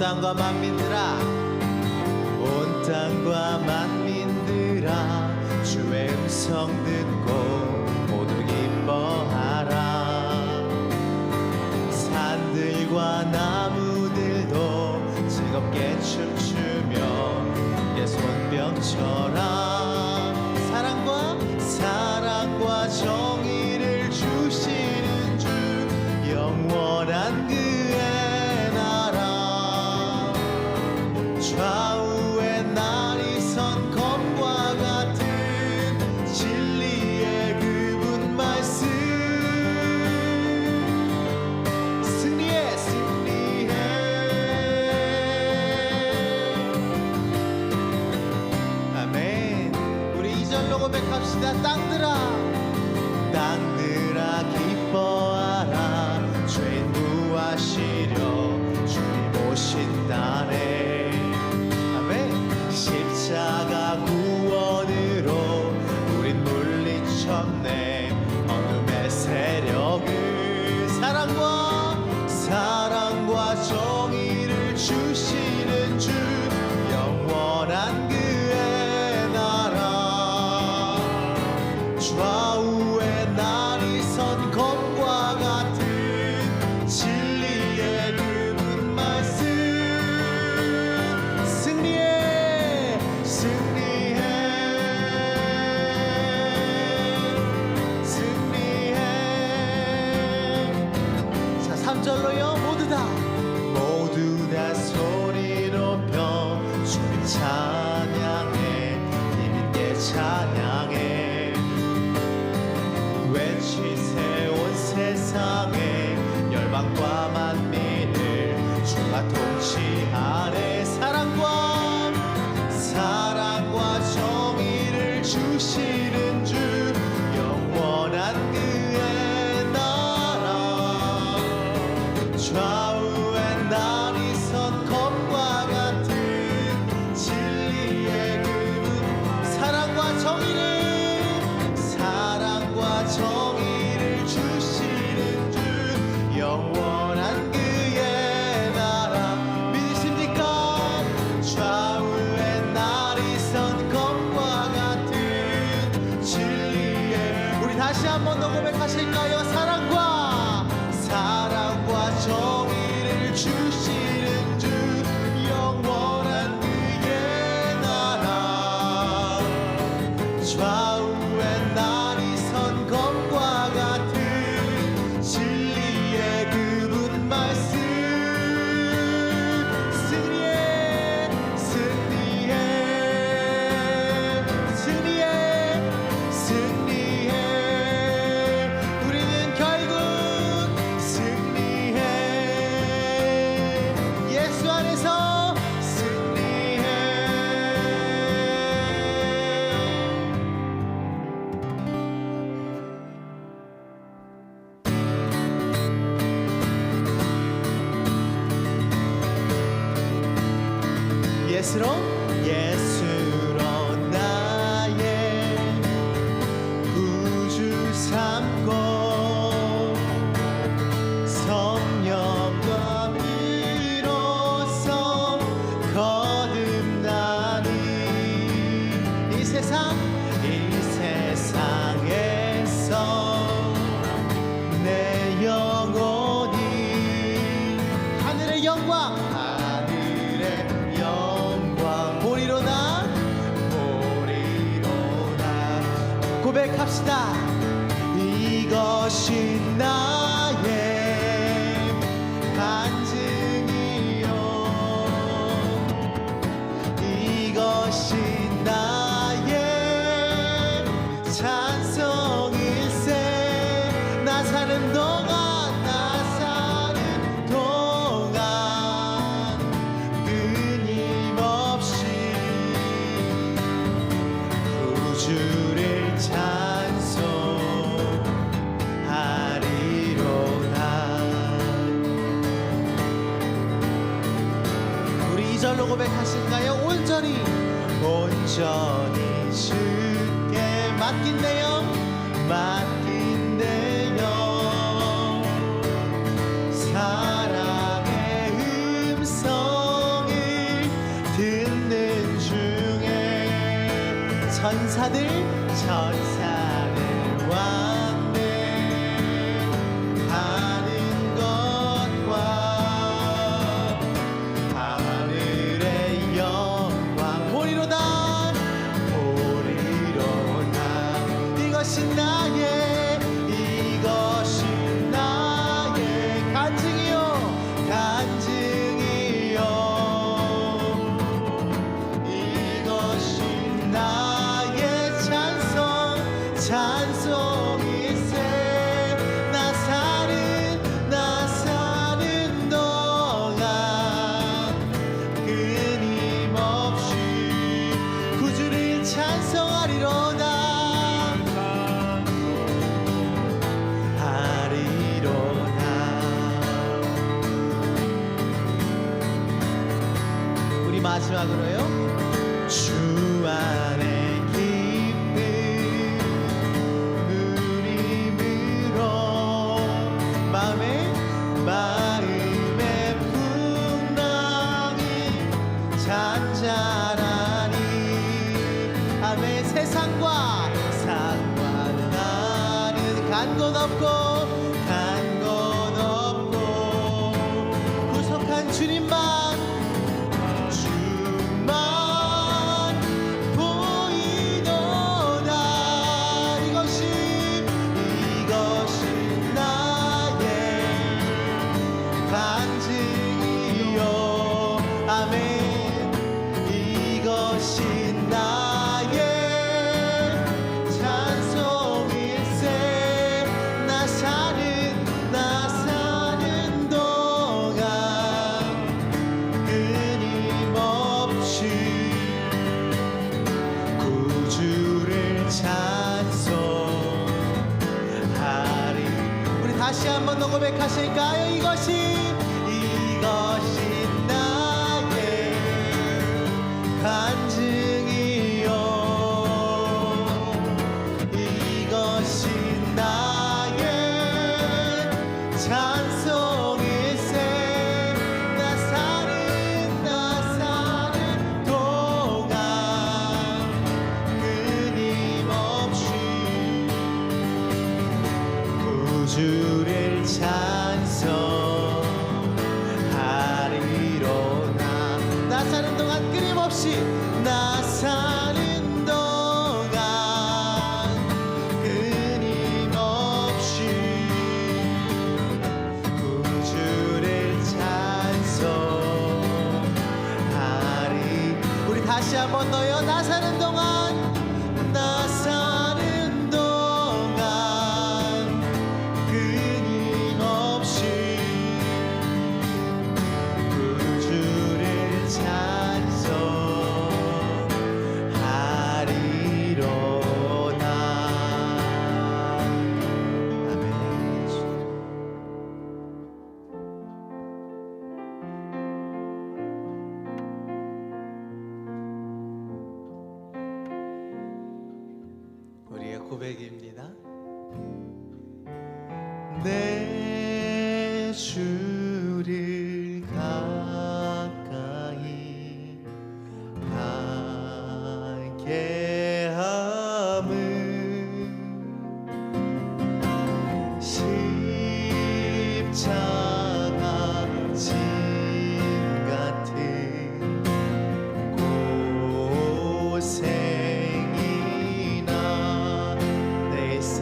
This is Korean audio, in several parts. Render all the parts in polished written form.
땅과 만민들아, 온 땅과 만민들아, 주의 음성 듣고 모두 기뻐하라. 산들과 나무들도 즐겁게 춤추며 함께 손뼉 쳐라. 사랑과 정의를 주시는 주, 영원한 그의 나라. 좌우에 날이 선 검과 같은 진리의 그분 말씀. 승리해 아멘. 우리 2절로 고백합시다. 땅들아 기뻐하라. 죄인 구하시려 주님 오신다네. 아멘. 십자가 구원으로 우린 물리쳤네 어둠의 세력을. 사랑과 정의를 주시는 주, 영원한 그의 나라. 좌우에 날이 선 검과 같은 진리의 그분 말씀. 승리해 자, 3절로요. 모두 다 소리 높여 주님 찬양해. 힘있게 찬양해. 외치세 온 세상에 열방과 만민을 주가 통치하네. 사랑과 정의를 주시는 주, 영원한 그의 나라. 좌우에 날이 선 검과 같은 진리의 그분. 사랑과 정의를 주시는 주, 영원한 그의 나라. 믿으십니까? 좌우에 날이 선 검과 같은 진리의. 우리 다시 한번 더 고백하실까요? 사랑과 정의를 주시는 주, 영원한 그의 나라. 좌우에 날이 선 검과 같은 진리의 그분 말씀. 승리해. 우리는 결국 승리해. 예수 안에서 승리해. 예수로 나의 구주 삼고 성령과 비로소 거듭나니 이 세상에서 내 영혼이 하늘의 영광 보리로다. 고백합시다. 이것이 나의 간증이요, 이것이 나의 찬송일세. 나 사는 동안 끊임없이 주를 찬송하리로다. 우리 2절로 고백하실까요? 온전히 주께 맡긴대요. 사랑의 음성 천사들 왔네. 하는 것과 하늘의 영광 보리로다 보리로다. 이것이 나의 간증이요 이것이 나의 찬송일세. 나 사는 동안 끊임없이 구주를 찬송하리로다. 우리 마지막으로요. 주 안에 깊은 누림으로 마음의 풍랑이 잔잔하니 아멘. 세상과 상관하는 간 곳 없고 구속한 주님만 보이도다. 이것이 나의 간증이요 아멘. 이것이 나의 찬송일세. 나 사는 동안 끊임없이 구주를 찬송하리. 우리 다시 한번 더 고백하실까요? 이것이 나의 간증이요 이것이 나의 찬송일세. 나 사는 동안 끊임없이 구주를 찬송하리로다. 나 사는 동안 끊임없이 나 사는 동안 끊임없이 구주를 찬송하리. 우리 다시 한번 더요. 나 사는 동안 끊임없이 구주를 찬송하리로다. 아멘. 우리의 고백입니다. 내 주를 가까이 하게 함은 십자가 짐 같은 고생이나 내 삶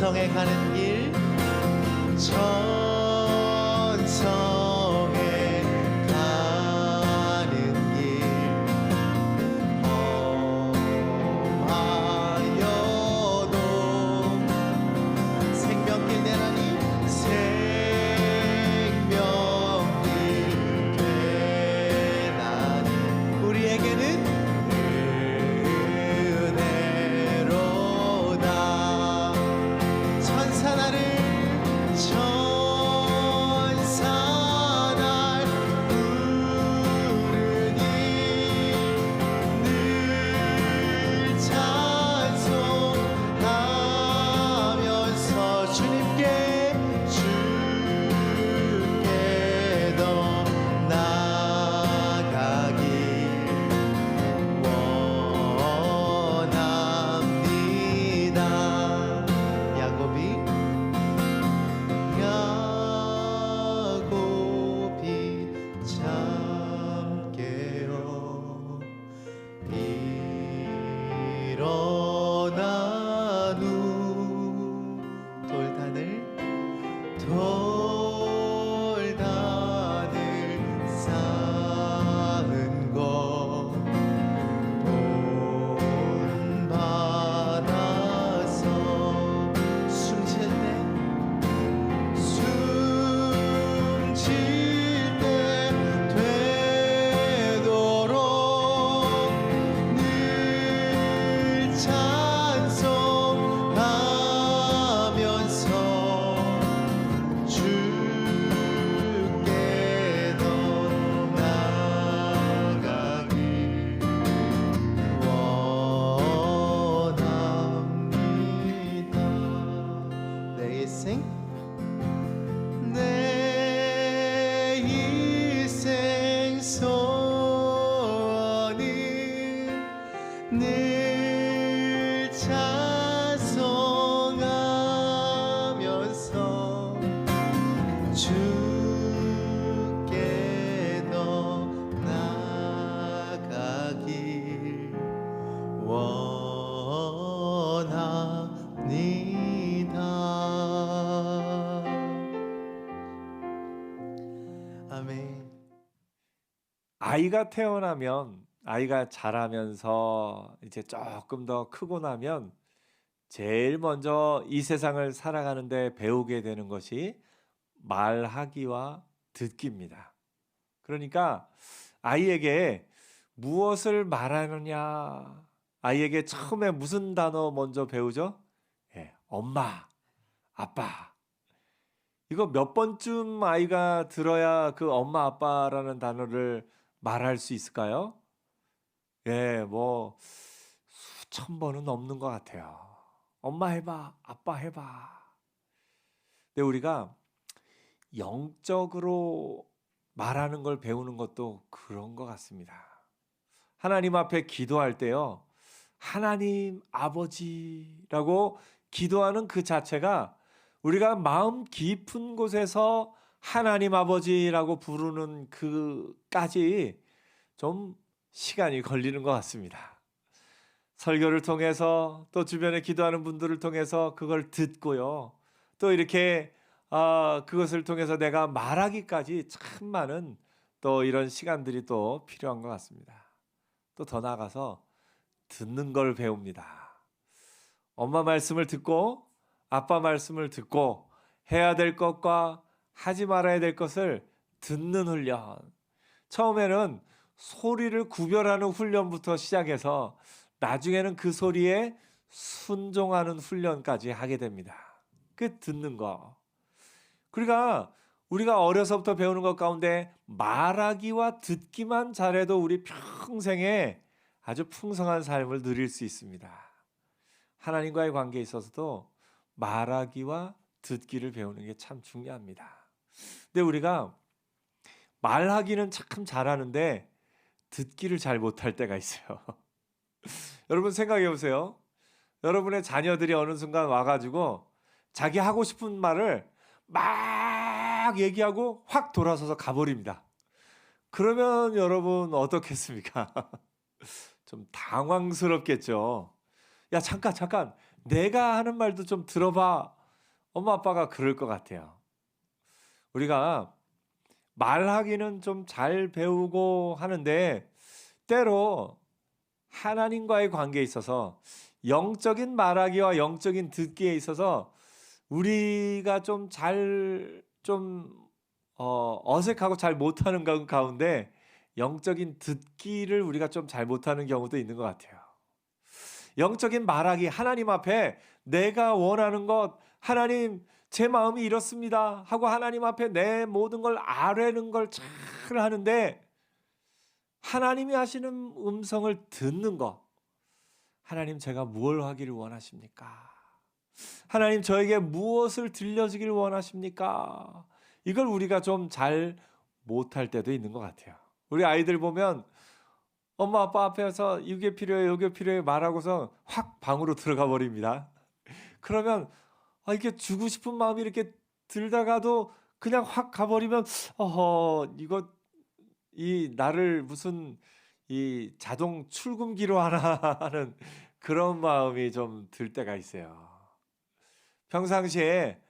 천성에 가는 길 천성에 가는 길 험하여도 생명길 되나니 생명길 되나니 우리에게는 은혜로다 천사 나를 부르니 늘 찬송하면서 주님께 더 나아가길 원합니다. 야곱이 참게요 일어난 후 돌단을 쌓은 것 본받아서 숨질 때 되도록 늘 찬송하면서 주께 더 나아가길 원합니다. 내 일생 소원은 늘 찬송하면서 주께 더 나아가길 원합니다. 아멘. 아이가 태어나면 아이가 자라면서 이제 조금 더 크고 나면 제일 먼저 이 세상을 살아가는데 배우게 되는 것이 말하기와 듣기입니다. 그러니까 아이에게 무엇을 말하느냐, 아이에게 처음에 무슨 단어 먼저 배우죠? 엄마, 아빠. 이거 몇 번쯤 아이가 들어야 그 엄마, 아빠라는 단어를 말할 수 있을까요? 뭐 수천 번은 넘는 것 같아요. 엄마 해봐, 아빠 해봐. 근데 우리가 영적으로 말하는 걸 배우는 것도 그런 것 같습니다. 하나님 앞에 기도할 때요, 하나님 아버지라고 기도하는 그 자체가 우리가 마음 깊은 곳에서 하나님 아버지라고 부르는 그까지 좀 시간이 걸리는 것 같습니다. 설교를 통해서 또 주변에 기도하는 분들을 통해서 그걸 듣고요. 또 이렇게 그것을 통해서 내가 말하기까지 참 많은 또 이런 시간들이 또 필요한 것 같습니다. 또 더 나아가서 듣는 걸 배웁니다. 엄마 말씀을 듣고 아빠 말씀을 듣고 해야 될 것과 하지 말아야 될 것을 듣는 훈련. 처음에는 소리를 구별하는 훈련부터 시작해서 나중에는 그 소리에 순종하는 훈련까지 하게 됩니다. 그 듣는 거. 그러니까 우리가 어려서부터 배우는 것 가운데 말하기와 듣기만 잘해도 우리 평생에 아주 풍성한 삶을 누릴 수 있습니다. 하나님과의 관계에 있어서도 말하기와 듣기를 배우는 게 참 중요합니다. 근데 우리가 말하기는 참 잘하는데 듣기를 잘 못할 때가 있어요. 여러분 생각해 보세요. 여러분의 자녀들이 어느 순간 와가지고 자기 하고 싶은 말을 막 얘기하고 확 돌아서서 가버립니다. 그러면 여러분 어떻겠습니까? 좀 당황스럽겠죠. 야 잠깐 내가 하는 말도 좀 들어봐 엄마 아빠가 그럴 것 같아요. 우리가 말하기는 좀 잘 배우고 하는데 때로 하나님과의 관계에 있어서 영적인 말하기와 영적인 듣기에 있어서 우리가 좀 어색하고 잘 못하는 가운데 영적인 듣기를 우리가 좀 잘 못하는 경우도 있는 것 같아요. 영적인 말하기, 하나님 앞에 내가 원하는 것, 하나님 제 마음이 이렇습니다 하고 하나님 앞에 내 모든 걸 아뢰는 걸 잘 하는데 하나님이 하시는 음성을 듣는 것, 하나님 제가 무엇을 하기를 원하십니까? 하나님 저에게 무엇을 들려주길 원하십니까? 이걸 우리가 좀 잘 못할 때도 있는 것 같아요. 우리 아이들 보면 엄마 아빠 앞에서 이게 필요해 이게 필요해 말하고서 확 방으로 들어가 버립니다. 그러면 이게 주고 싶은 마음이 이렇게 들다가도 그냥 확 가버리면 이거 이 나를 무슨 이 자동 출금기로 하나 하는 그런 마음이 좀 들 때가 있어요. 평상시에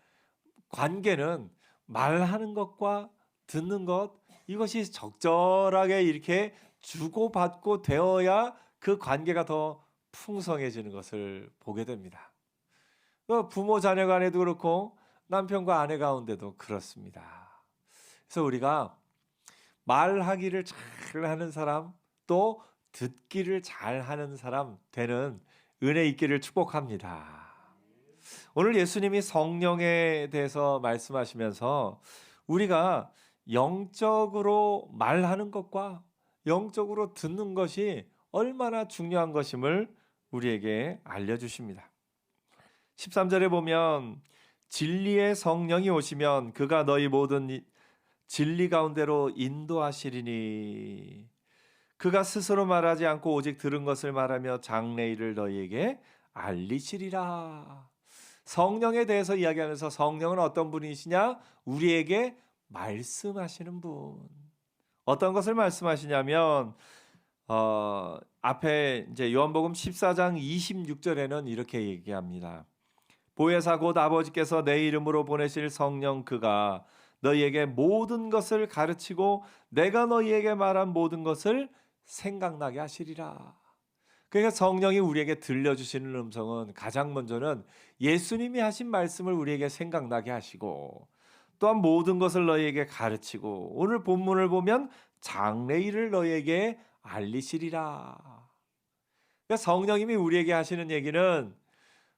관계는 말하는 것과 듣는 것 이것이 적절하게 이렇게 주고받고 되어야 그 관계가 더 풍성해지는 것을 보게 됩니다. 부모 자녀 간에도 그렇고 남편과 아내 가운데도 그렇습니다. 그래서 우리가 말하기를 잘 하는 사람 또 듣기를 잘 하는 사람 되는 은혜 있기를 축복합니다. 오늘 예수님이 성령에 대해서 말씀하시면서 우리가 영적으로 말하는 것과 영적으로 듣는 것이 얼마나 중요한 것임을 우리에게 알려주십니다. 13절에 보면 진리의 성령이 오시면 그가 너희 모든 진리 가운데로 인도하시리니 그가 스스로 말하지 않고 오직 들은 것을 말하며 장래일을 너희에게 알리시리라. 성령에 대해서 이야기하면서 성령은 어떤 분이시냐? 우리에게 말씀하시는 분. 어떤 것을 말씀하시냐면 앞에 이제 요한복음 14장 26절에는 이렇게 얘기합니다. 보혜사 곧 아버지께서 내 이름으로 보내실 성령 그가 너희에게 모든 것을 가르치고 내가 너희에게 말한 모든 것을 생각나게 하시리라. 그러니까 성령이 우리에게 들려주시는 음성은 가장 먼저는 예수님이 하신 말씀을 우리에게 생각나게 하시고 또한 모든 것을 너희에게 가르치고 오늘 본문을 보면 장래일을 너희에게 알리시리라. 그러니까 성령님이 우리에게 하시는 얘기는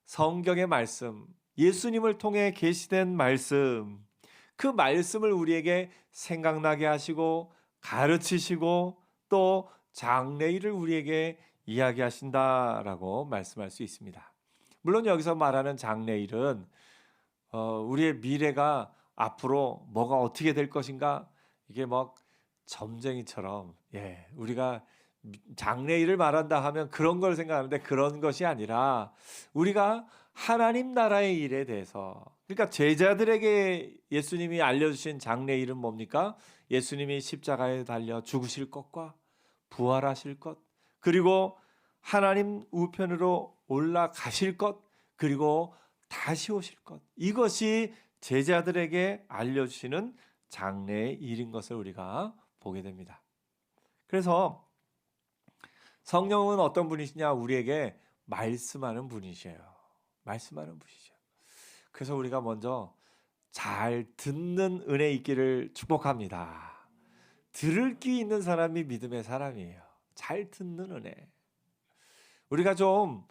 성경의 말씀, 예수님을 통해 계시된 말씀, 그 말씀을 우리에게 생각나게 하시고 가르치시고 또 장래일을 우리에게 이야기하신다라고 말씀할 수 있습니다. 물론 여기서 말하는 장래일은 우리의 미래가 앞으로 뭐가 어떻게 될 것인가 이게 막 점쟁이처럼 우리가 장래일을 말한다 하면 그런 걸 생각하는데 그런 것이 아니라 우리가 하나님 나라의 일에 대해서 그러니까 제자들에게 예수님이 알려주신 장래일은 뭡니까? 예수님이 십자가에 달려 죽으실 것과 부활하실 것 그리고 하나님 우편으로 올라가실 것 그리고 다시 오실 것 이것이 제자들에게 알려주시는 장래의 일인 것을 우리가 보게 됩니다. 그래서 성령은 어떤 분이시냐? 우리에게 말씀하는 분이세요. 말씀하는 분이죠. 그래서 우리가 먼저 잘 듣는 은혜 있기를 축복합니다. 들을 귀 있는 사람이 믿음의 사람이에요. 잘 듣는 은혜. 우리가 좀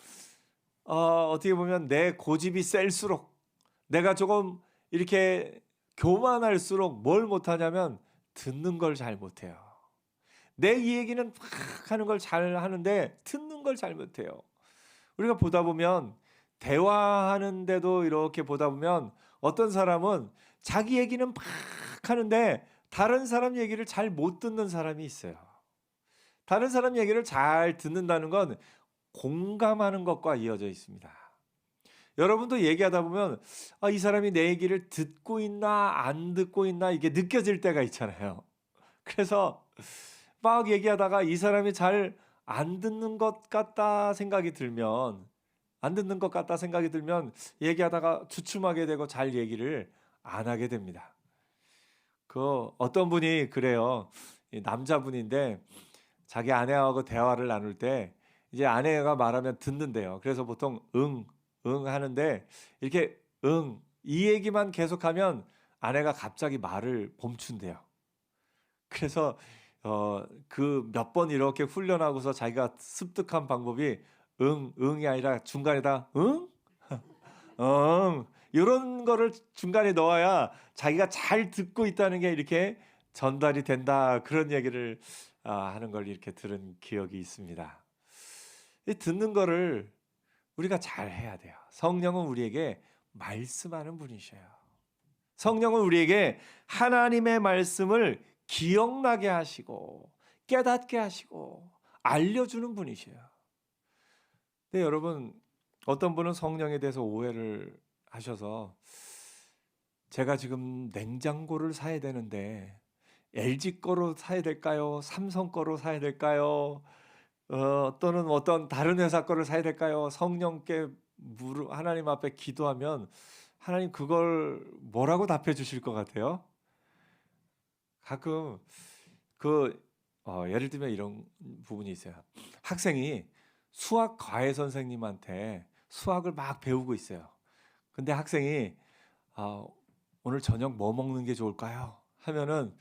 어떻게 보면 내 고집이 셀수록 내가 조금 이렇게 교만할수록 뭘 못하냐면 듣는 걸 잘 못해요. 내 이 얘기는 막 하는 걸 잘 하는데 듣는 걸 잘 못해요. 우리가 보다 보면 대화하는데도 이렇게 보다 보면 어떤 사람은 자기 얘기는 막 하는데 다른 사람 얘기를 잘 못 듣는 사람이 있어요. 다른 사람 얘기를 잘 듣는다는 건 공감하는 것과 이어져 있습니다. 여러분도 얘기하다 보면 이 사람이 내 얘기를 듣고 있나 안 듣고 있나 이게 느껴질 때가 있잖아요. 그래서 막 얘기하다가 이 사람이 잘 안 듣는 것 같다 생각이 들면 안 듣는 것 같다 생각이 들면 얘기하다가 주춤하게 되고 잘 얘기를 안 하게 됩니다. 그 어떤 분이 그래요. 이 남자분인데 자기 아내하고 대화를 나눌 때 이제 아내가 말하면 듣는데요. 그래서 보통 응, 응 하는데 이렇게 응, 이 얘기만 계속하면 아내가 갑자기 말을 멈춘대요. 그래서 그 몇 번 이렇게 훈련하고서 자기가 습득한 방법이 응, 응이 아니라 중간에다 응? 응. 이런 거를 중간에 넣어야 자기가 잘 듣고 있다는 게 이렇게 전달이 된다. 그런 얘기를 하는 걸 이렇게 들은 기억이 있습니다. 이 듣는 거를 우리가 잘 해야 돼요. 성령은 우리에게 말씀하는 분이셔요. 성령은 우리에게 하나님의 말씀을 기억나게 하시고 깨닫게 하시고 알려주는 분이셔요. 근데 여러분 어떤 분은 성령에 대해서 오해를 하셔서 제가 지금 냉장고를 사야 되는데 LG 거로 사야 될까요? 삼성 거로 사야 될까요? 또는 어떤 다른 회사 거를 사야 될까요? 성령께 하나님 앞에 기도하면 하나님 그걸 뭐라고 답해 주실 것 같아요? 가끔 예를 들면 이런 부분이 있어요. 학생이 수학 과외 선생님한테 수학을 막 배우고 있어요. 근데 학생이 오늘 저녁 뭐 먹는 게 좋을까요? 하면은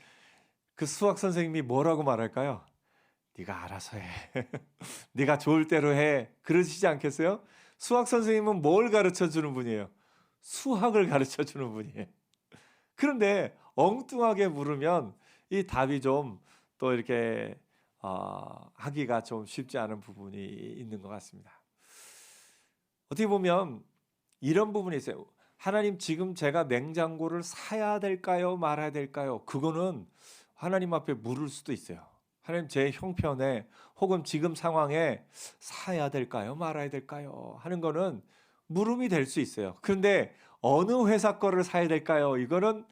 그 수학 선생님이 뭐라고 말할까요? 네가 알아서 해. 네가 좋을 대로 해. 그러시지 않겠어요? 수학 선생님은 뭘 가르쳐 주는 분이에요? 수학을 가르쳐 주는 분이에요. 그런데 엉뚱하게 물으면 이 답이 좀 또 이렇게 하기가 좀 쉽지 않은 부분이 있는 것 같습니다. 어떻게 보면 이런 부분이 있어요. 하나님 지금 제가 냉장고를 사야 될까요? 말아야 될까요? 그거는 하나님 앞에 물을 수도 있어요. 하나님 제 형편에 혹은 지금 상황에 사야 될까요? 말아야 될까요? 하는 거는 물음이 될 수 있어요. 그런데 어느 회사 거를 사야 될까요? 이거는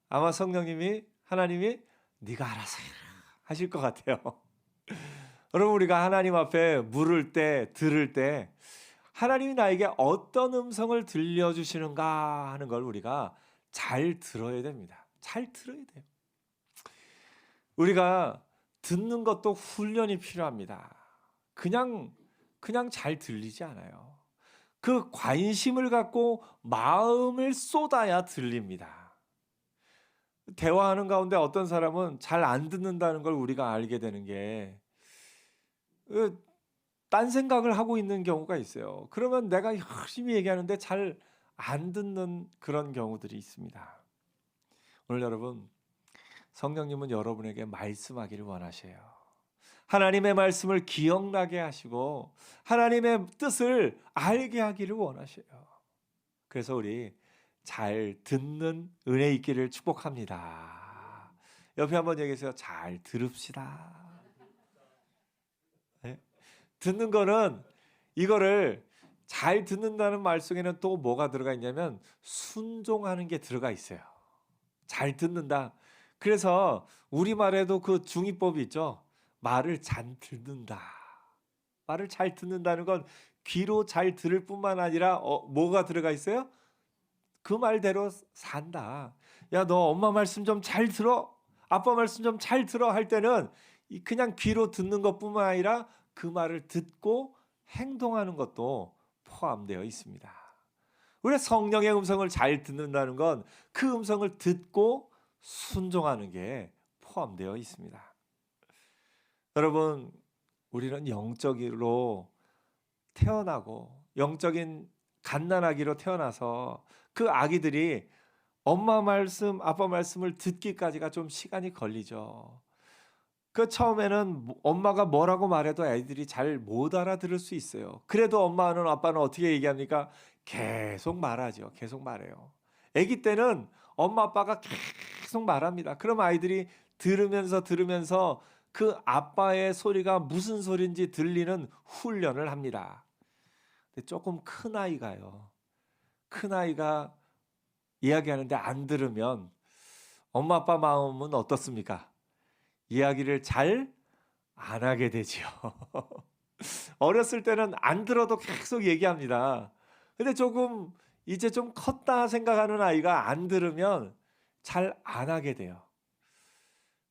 아마 성령님이 하나님이 네가 알아서 해라 하실 것 같아요. 여러분 우리가 하나님 앞에 물을 때 들을 때 하나님이 나에게 어떤 음성을 들려주시는가 하는 걸 우리가 잘 들어야 됩니다. 잘 들어야 돼요. 우리가 듣는 것도 훈련이 필요합니다. 그냥 잘 들리지 않아요. 그 관심을 갖고 마음을 쏟아야 들립니다. 대화하는 가운데 어떤 사람은 잘 안 듣는다는 걸 우리가 알게 되는 게 딴 생각을 하고 있는 경우가 있어요. 그러면 내가 열심히 얘기하는데 잘 안 듣는 그런 경우들이 있습니다. 오늘 여러분 성령님은 여러분에게 말씀하기를 원하셔요. 하나님의 말씀을 기억나게 하시고 하나님의 뜻을 알게 하기를 원하셔요. 그래서 우리 잘 듣는 은혜 있기를 축복합니다. 옆에 한번 얘기해주세요. 잘 들읍시다. 네? 듣는 거는 이거를 잘 듣는다는 말 속에는 또 뭐가 들어가 있냐면 순종하는 게 들어가 있어요. 잘 듣는다. 그래서 우리말에도 그 중의법이 있죠. 말을 잘 듣는다. 말을 잘 듣는다는 건 귀로 잘 들을 뿐만 아니라 뭐가 들어가 있어요? 그 말대로 산다. 야, 너 엄마 말씀 좀 잘 들어. 아빠 말씀 좀 잘 들어 할 때는 그냥 귀로 듣는 것뿐만 아니라 그 말을 듣고 행동하는 것도 포함되어 있습니다. 우리가 성령의 음성을 잘 듣는다는 건 그 음성을 듣고 순종하는 게 포함되어 있습니다. 여러분, 우리는 영적으로 태어나고 영적인 갓난아기로 태어나서 그 아기들이 엄마 말씀, 아빠 말씀을 듣기까지가 좀 시간이 걸리죠. 그 처음에는 엄마가 뭐라고 말해도 아이들이 잘 못 알아들을 수 있어요. 그래도 엄마는 아빠는 어떻게 얘기합니까? 계속 말하죠. 계속 말해요. 아기 때는 엄마 아빠가 계속 말합니다. 그럼 아이들이 들으면서 그 아빠의 소리가 무슨 소리인지 들리는 훈련을 합니다. 근데 조금 큰 아이가요. 큰 아이가 이야기하는데 안 들으면 엄마 아빠 마음은 어떻습니까? 이야기를 잘 안 하게 되지요. 어렸을 때는 안 들어도 계속 얘기합니다. 근데 조금 이제 좀 컸다 생각하는 아이가 안 들으면 잘 안 하게 돼요.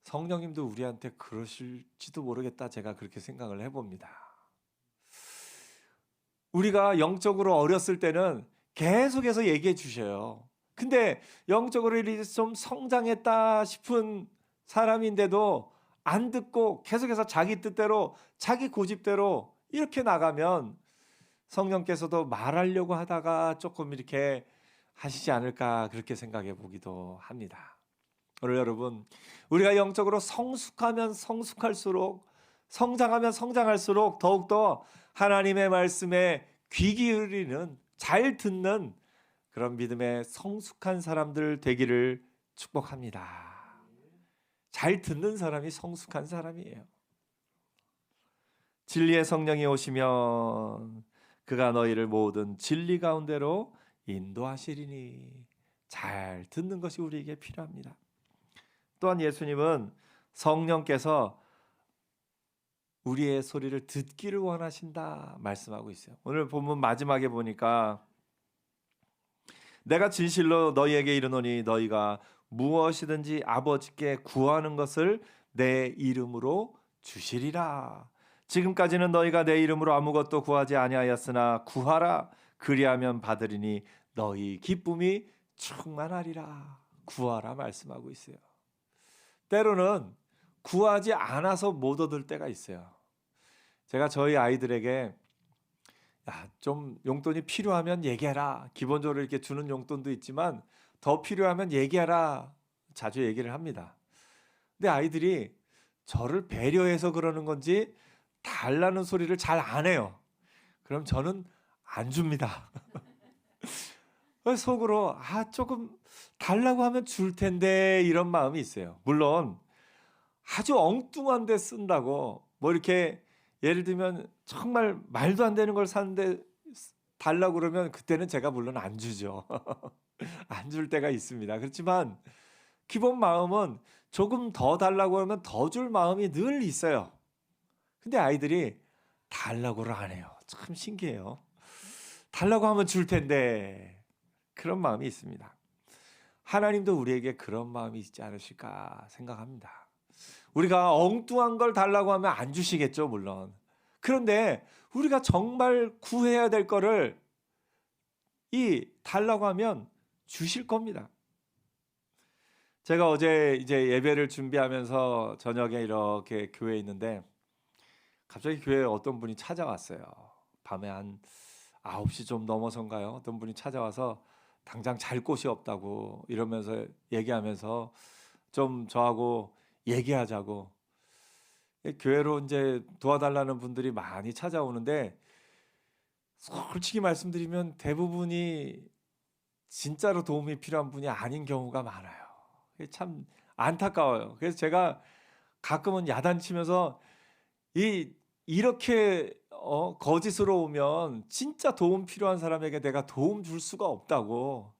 성령님도 우리한테 그러실지도 모르겠다, 제가 그렇게 생각을 해봅니다. 우리가 영적으로 어렸을 때는 계속해서 얘기해 주셔요. 근데 영적으로 이렇게 좀 성장했다 싶은 사람인데도 안 듣고 계속해서 자기 뜻대로, 자기 고집대로 이렇게 나가면 성령께서도 말하려고 하다가 조금 이렇게 하시지 않을까, 그렇게 생각해 보기도 합니다. 오늘 여러분, 우리가 영적으로 성숙하면 성숙할수록, 성장하면 성장할수록 더욱더 하나님의 말씀에 귀 기울이는, 잘 듣는 그런 믿음의 성숙한 사람들 되기를 축복합니다. 잘 듣는 사람이 성숙한 사람이에요. 진리의 성령이 오시면 그가 너희를 모든 진리 가운데로 인도하시리니. 잘 듣는 것이 우리에게 필요합니다. 또한 예수님은 성령께서 우리의 소리를 듣기를 원하신다 말씀하고 있어요. 오늘 본문 마지막에 보니까 내가 진실로 너희에게 이르노니 너희가 무엇이든지 아버지께 구하는 것을 내 이름으로 주시리라. 지금까지는 너희가 내 이름으로 아무것도 구하지 아니하였으나 구하라, 그리하면 받으리니 너희 기쁨이 충만하리라. 구하라 말씀하고 있어요. 때로는 구하지 않아서 못 얻을 때가 있어요. 제가 저희 아이들에게 좀 용돈이 필요하면 얘기해라. 기본적으로 이렇게 주는 용돈도 있지만 더 필요하면 얘기해라. 자주 얘기를 합니다. 근데 아이들이 저를 배려해서 그러는 건지 달라는 소리를 잘 안 해요. 그럼 저는 안 줍니다. 속으로 조금 달라고 하면 줄 텐데, 이런 마음이 있어요. 물론 아주 엉뚱한 데 쓴다고, 뭐 이렇게 예를 들면 정말 말도 안 되는 걸 사는데 달라고 그러면 그때는 제가 물론 안 주죠. 안 줄 때가 있습니다. 그렇지만 기본 마음은 조금 더 달라고 하면 더 줄 마음이 늘 있어요. 근데 아이들이 달라고를 안 해요. 참 신기해요. 달라고 하면 줄 텐데, 그런 마음이 있습니다. 하나님도 우리에게 그런 마음이 있지 않으실까 생각합니다. 우리가 엉뚱한 걸 달라고 하면 안 주시겠죠, 물론. 그런데 우리가 정말 구해야 될 거를 달라고 하면 주실 겁니다. 제가 어제 이제 예배를 준비하면서 저녁에 이렇게 교회에 있는데 갑자기 교회에 어떤 분이 찾아왔어요. 밤에 한 9시 좀 넘어서인가요? 어떤 분이 찾아와서 당장 잘 곳이 없다고 이러면서 얘기하면서 좀 저하고 얘기하자고, 교회로 이제 도와달라는 분들이 많이 찾아오는데 솔직히 말씀드리면 대부분이 진짜로 도움이 필요한 분이 아닌 경우가 많아요. 참 안타까워요. 그래서 제가 가끔은 야단치면서 이렇게 거짓으로 오면 진짜 도움 필요한 사람에게 내가 도움 줄 수가 없다고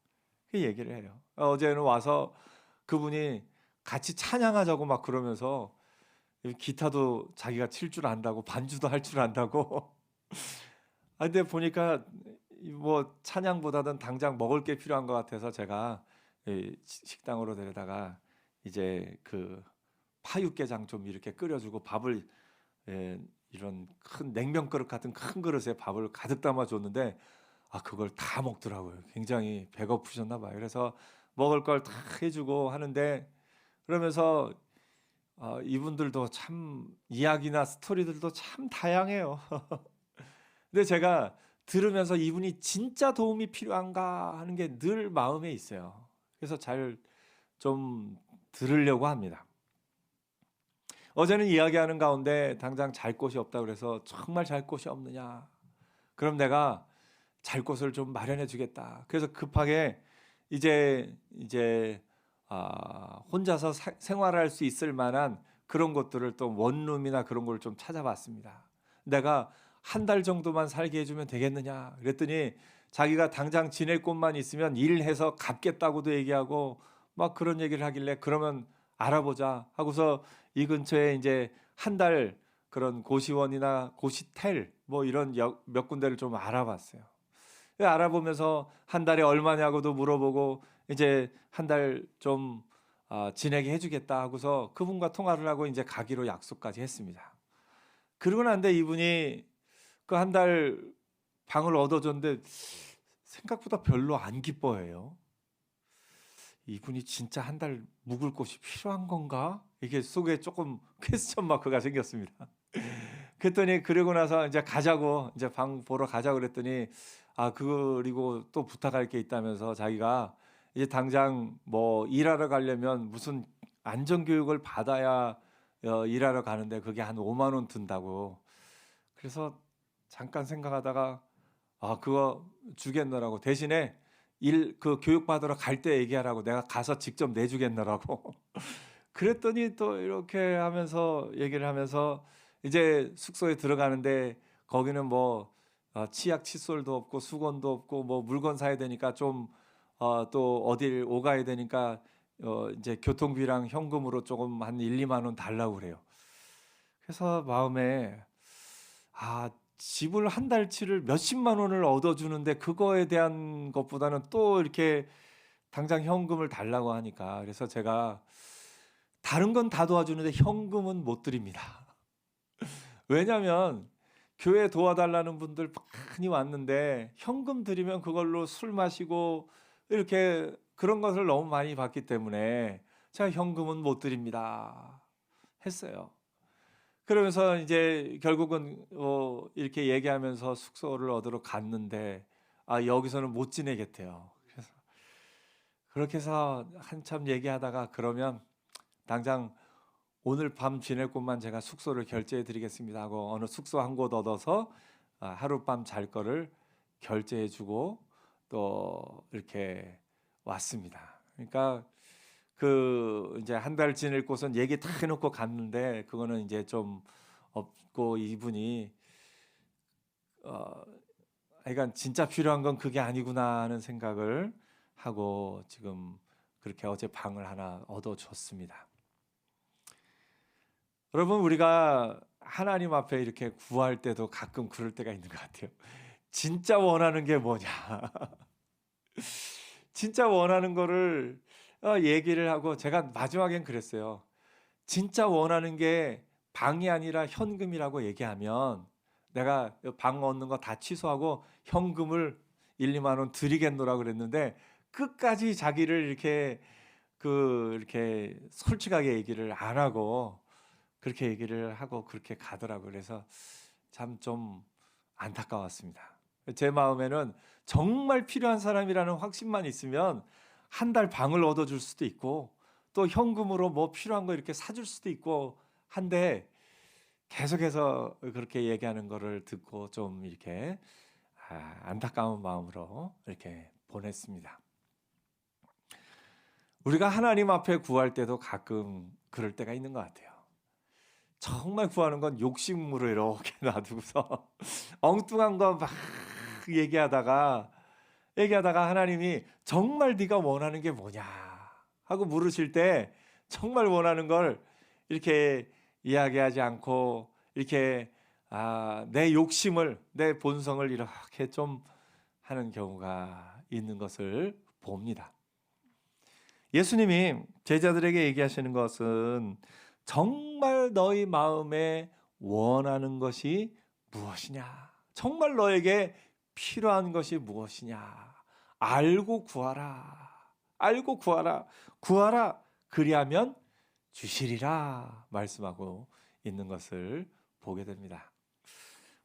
얘기를 해요. 어제는 와서 그분이 같이 찬양하자고 막 그러면서 기타도 자기가 칠 줄 안다고, 반주도 할 줄 안다고. 근데 보니까 뭐 찬양보다는 당장 먹을 게 필요한 것 같아서 제가 식당으로 데려다가 이제 그 파육개장 좀 이렇게 끓여주고 밥을 이런 큰 냉면 그릇 같은 큰 그릇에 밥을 가득 담아 줬는데 그걸 다 먹더라고요. 굉장히 배고프셨나 봐요. 그래서 먹을 걸 다 해주고 하는데, 그러면서 이분들도 참 이야기나 스토리들도 참 다양해요. 근데 제가 들으면서 이분이 진짜 도움이 필요한가 하는 게 늘 마음에 있어요. 그래서 잘 좀 들으려고 합니다. 어제는 이야기하는 가운데 당장 잘 곳이 없다 그래서 정말 잘 곳이 없느냐? 그럼 내가 잘 곳을 좀 마련해 주겠다. 그래서 급하게 이제 혼자서 생활할 수 있을 만한 그런 것들을 또 원룸이나 그런 걸 좀 찾아봤습니다. 내가 한 달 정도만 살게 해주면 되겠느냐? 그랬더니 자기가 당장 지낼 곳만 있으면 일해서 갚겠다고도 얘기하고 막 그런 얘기를 하길래 그러면 알아보자 하고서 이 근처에 이제 한 달 그런 고시원이나 고시텔 뭐 이런 몇 군데를 좀 알아봤어요. 알아보면서 한 달에 얼마냐고도 물어보고 이제 한 달 좀 지내게 해주겠다 하고서 그분과 통화를 하고 이제 가기로 약속까지 했습니다. 그러고 난데 이분이 그 한 달 방을 얻어줬는데 생각보다 별로 안 기뻐해요. 이분이 진짜 한 달 묵을 곳이 필요한 건가? 이게 속에 조금 퀘스천 마크가 생겼습니다. 그랬더니 그러고 나서 이제 가자고 이제 방 보러 가자고 그랬더니 그리고 또 부탁할 게 있다면서 자기가 이제 당장 뭐 일하러 가려면 무슨 안전 교육을 받아야 일하러 가는데 그게 한 5만 원 든다고. 그래서 잠깐 생각하다가 그거 주겠노라고 대신에 그 교육 받으러 갈 때 얘기하라고 내가 가서 직접 내주겠노라고. 그랬더니 또 이렇게 하면서 얘기를 하면서 이제 숙소에 들어가는데 거기는 뭐 치약 칫솔도 없고 수건도 없고 뭐 물건 사야 되니까 좀 또 어딜 오가야 되니까 이제 교통비랑 현금으로 조금 한 1, 2만 원 달라고 그래요. 그래서 마음에 집을 한 달치를 몇십만 원을 얻어주는데 그거에 대한 것보다는 또 이렇게 당장 현금을 달라고 하니까 그래서 제가 다른 건 다 도와주는데 현금은 못 드립니다. 왜냐하면 교회 도와달라는 분들 많이 왔는데 현금 드리면 그걸로 술 마시고 이렇게 그런 것을 너무 많이 봤기 때문에 제가 현금은 못 드립니다 했어요. 그러면서 이제 결국은 이렇게 얘기하면서 숙소를 얻으러 갔는데 여기서는 못 지내겠대요. 그래서 그렇게 해서 한참 얘기하다가 그러면 당장 오늘 밤 지낼 곳만 제가 숙소를 결제해 드리겠습니다 하고 어느 숙소 한 곳 얻어서 하룻밤 잘 거를 결제해 주고 또 이렇게 왔습니다. 그러니까 그 이제 한 달 지낼 곳은 얘기 다 해놓고 갔는데 그거는 이제 좀 없고 이분이 그러니까 진짜 필요한 건 그게 아니구나 하는 생각을 하고 지금 그렇게 어제 방을 하나 얻어줬습니다. 여러분 우리가 하나님 앞에 이렇게 구할 때도 가끔 그럴 때가 있는 것 같아요. 진짜 원하는 게 뭐냐? 진짜 원하는 거를 얘기를 하고 제가 마지막엔 그랬어요. 진짜 원하는 게 방이 아니라 현금이라고 얘기하면 내가 방 얻는 거 다 취소하고 현금을 1, 2만 원 드리겠노라고 그랬는데 끝까지 자기를 이렇게 이렇게 솔직하게 얘기를 안 하고 그렇게 얘기를 하고 그렇게 가더라고요. 그래서 참 좀 안타까웠습니다. 제 마음에는 정말 필요한 사람이라는 확신만 있으면 한 달 방을 얻어줄 수도 있고 또 현금으로 뭐 필요한 거 이렇게 사줄 수도 있고 한데 계속해서 그렇게 얘기하는 거를 듣고 좀 이렇게 안타까운 마음으로 이렇게 보냈습니다. 우리가 하나님 앞에 구할 때도 가끔 그럴 때가 있는 것 같아요. 정말 구하는 건 욕심으로 이렇게 놔두고서 엉뚱한 거 막 얘기하다가 하나님이 정말 네가 원하는 게 뭐냐 하고 물으실 때 정말 원하는 걸 이렇게 이야기하지 않고 이렇게 내 욕심을 내 본성을 이렇게 좀 하는 경우가 있는 것을 봅니다. 예수님이 제자들에게 얘기하시는 것은 정말 너희 마음에 원하는 것이 무엇이냐? 정말 너에게 필요한 것이 무엇이냐? 알고 구하라. 알고 구하라. 구하라. 그리하면 주시리라 말씀하고 있는 것을 보게 됩니다.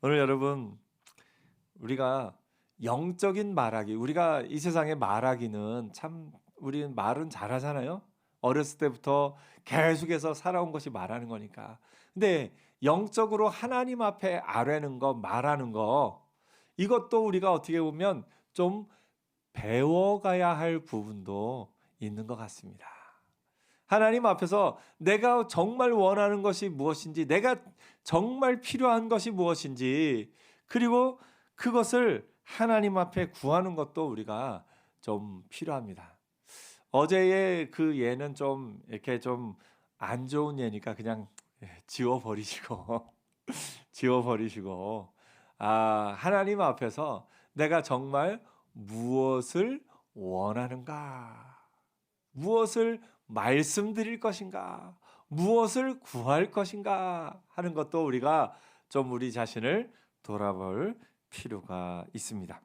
오늘 여러분 우리가 영적인 말하기, 우리가 이 세상에 말하기는 참 우리는 말은 잘하잖아요. 어렸을 때부터 계속해서 살아온 것이 말하는 거니까. 근데 영적으로 하나님 앞에 아뢰는 거, 말하는 거 이것도 우리가 어떻게 보면 좀 배워가야 할 부분도 있는 것 같습니다. 하나님 앞에서 내가 정말 원하는 것이 무엇인지, 내가 정말 필요한 것이 무엇인지, 그리고 그것을 하나님 앞에 구하는 것도 우리가 좀 필요합니다. 어제의 그 예는 좀 이렇게 좀 안 좋은 예니까 그냥 지워버리시고 하나님 앞에서 내가 정말 무엇을 원하는가? 무엇을 말씀드릴 것인가? 무엇을 구할 것인가? 하는 것도 우리가 좀 우리 자신을 돌아볼 필요가 있습니다.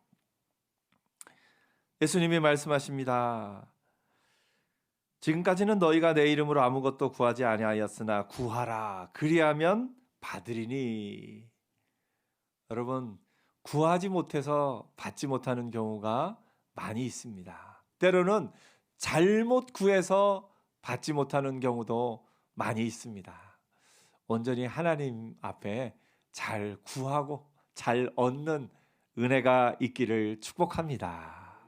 예수님이 말씀하십니다. 지금까지는 너희가 내 이름으로 아무것도 구하지 아니하였으나 구하라 그리하면 받으리니. 여러분, 구하지 못해서 받지 못하는 경우가 많이 있습니다. 때로는 잘못 구해서 받지 못하는 경우도 많이 있습니다. 온전히 하나님 앞에 잘 구하고 잘 얻는 은혜가 있기를 축복합니다.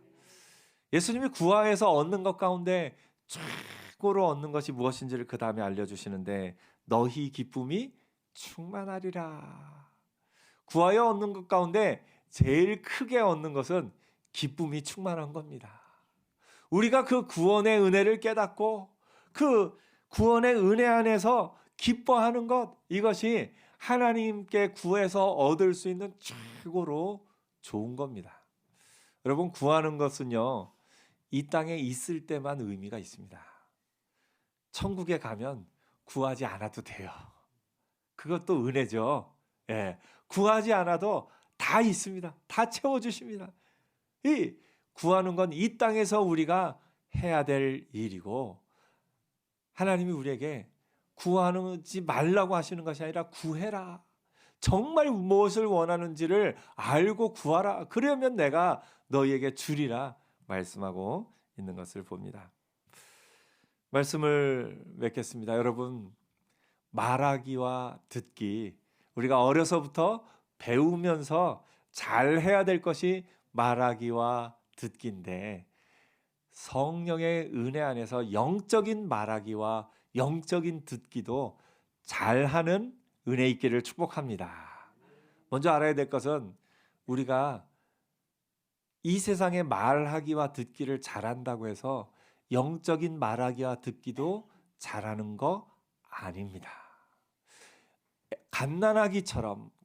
예수님이 구하에서 얻는 것 가운데 최고로 얻는 것이 무엇인지를 그 다음에 알려주시는데 너희 기쁨이 충만하리라. 구하여 얻는 것 가운데 제일 크게 얻는 것은 기쁨이 충만한 겁니다. 우리가 그 구원의 은혜를 깨닫고 그 구원의 은혜 안에서 기뻐하는 것, 이것이 하나님께 구해서 얻을 수 있는 최고로 좋은 겁니다. 여러분, 구하는 것은요, 이 땅에 있을 때만 의미가 있습니다. 천국에 가면 구하지 않아도 돼요. 그것도 은혜죠. 예, 구하지 않아도 다 있습니다. 다 채워주십니다. 이 구하는 건 이 땅에서 우리가 해야 될 일이고, 하나님이 우리에게 구하지 말라고 하시는 것이 아니라 구해라. 정말 무엇을 원하는지를 알고 구하라. 그러면 내가 너희에게 주리라 말씀하고 있는 것을 봅니다. 말씀을 맺겠습니다. 여러분, 말하기와 듣기, 우리가 어려서부터 배우면서 잘 해야 될 것이 말하기와 듣기인데, 성령의 은혜 안에서 영적인 말하기와 영적인 듣기도 잘하는 은혜 있기를 축복합니다. 먼저 알아야 될 것은 우리가 이 세상에 말하기와 듣기를 잘한다고 해서 영적인 말하기와 듣기도 잘하는 거 아닙니다.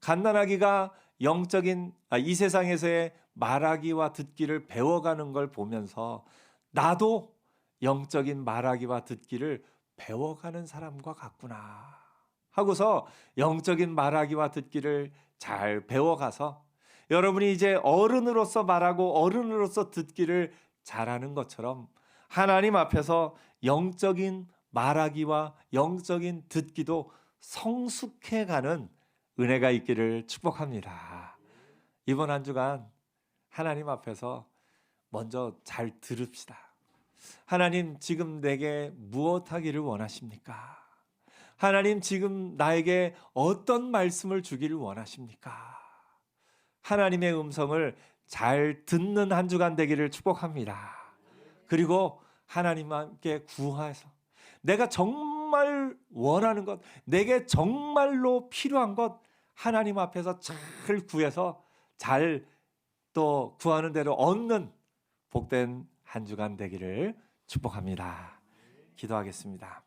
갓난아기가 영적인 이 세상에서의 말하기와 듣기를 배워가는 걸 보면서 나도 영적인 말하기와 듣기를 배워가는 사람과 같구나 하고서 영적인 말하기와 듣기를 잘 배워가서 여러분이 이제 어른으로서 말하고 어른으로서 듣기를 잘하는 것처럼 하나님 앞에서 영적인 말하기와 영적인 듣기도 성숙해가는 은혜가 있기를 축복합니다. 이번 한 주간 하나님 앞에서 먼저 잘 들읍시다. 하나님, 지금 내게 무엇 하기를 원하십니까? 하나님, 지금 나에게 어떤 말씀을 주기를 원하십니까? 하나님의 음성을 잘 듣는 한 주간 되기를 축복합니다. 그리고 하나님께 구해서 내가 정말 원하는 것, 내게 정말로 필요한 것 하나님 앞에서 잘 구해서 잘 또 구하는 대로 얻는 복된 한 주간 되기를 축복합니다. 기도하겠습니다.